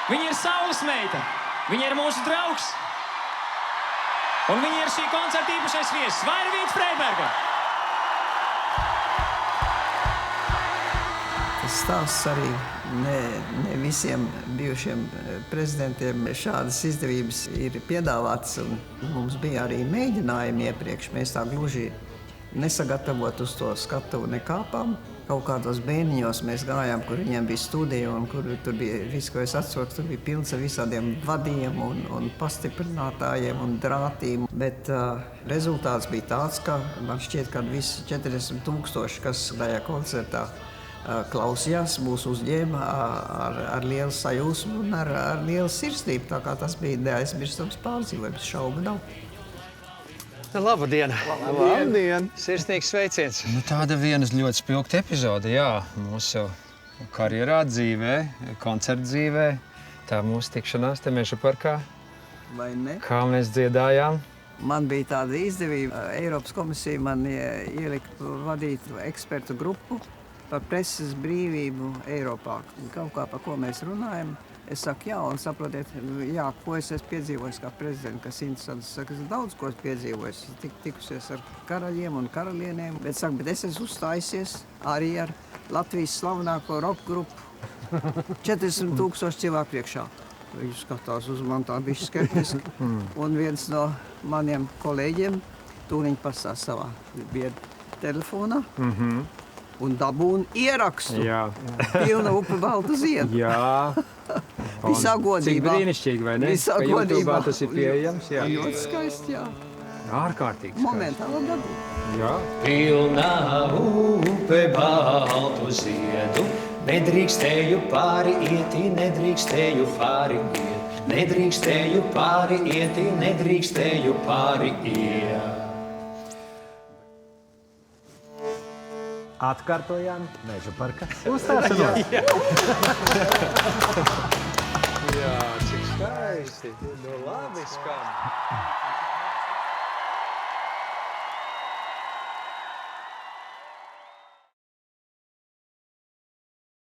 Viņa ir saules meita. Viņa ir mūsu draugs. Un viņa ir šī koncerta īpašais viesis. Vairvīts Freiberga. Tas stāsts arī ne visiem bijušiem prezidentiem šādas izdevības ir piedāvātas. Mums bija arī mēģinājumi iepriekš. Mēs tā gluži nesagatavot uz to skatuvu nekāpām. Kaut kādos bēniņos mēs gājām, kur viņiem bija studija un kur tur bija viss, ko es atceros, tur bija pilns ar visādiem vadiem un pastiprinātājiem un drātīm. Bet rezultāts bija tāds, ka man šķiet, ka visi 40 000, kas tajā koncertā klausījās, mūs uzņēma ar lielu sajūsmu un ar lielu sirsnību. Tā kā tas bija neaizmirstams pārdzīvojums, šaubu nav. Labdien! Labdien! Sirsnīgs sveiciens! Nu, tāda vienas ļoti spilgta epizode, jā. Mūsu karjerā, dzīvē, koncerta dzīvē. Tā mūsu tikšanās te Meža parkā. Vai ne? Kā mēs dziedājām. Man bija tāda izdevība. Eiropas komisija man ielika vadīt ekspertu grupu par preses brīvību Eiropā. Kaut kā, par ko mēs runājam. Es saku, jā, un saprotiet, jā, ko es esmu piedzīvojis kā prezidents, kas interesants. Es saku, es daudz ko esmu piedzīvojis. Tikusies ar karaļiem un karalienēm, bet es esmu uzstājusies arī ar Latvijas slavenāko rock grupu 40 000 cilvēku priekšā. Viņi skatās uz mani tā bišķi skeptiski. Un viens no maniem kolēģiem tūliņ pastās savā telefonā. Un dabūna ierakstu. Jā. Pilna upe baltu ziedu. Jā. Visā godībā. Cik brīnišķīgi, vai ne? Visā Ka godībā. YouTube'ā tas ir pieejams, jā. Ļoti skaisti, jā. Ārkārtīgi skaisti. Momentāli dabūna. Jā. Pilna upe baltu ziedu. Nedrīkstēju pāri ieti, nedrīkstēju pāri iet. Nedrīkstēju pāri ieti, nedrīkstēju pāri iet. Atkārtojām Meža parka uzstāšanos. Jā, cik skaisti! Nu, labi skan!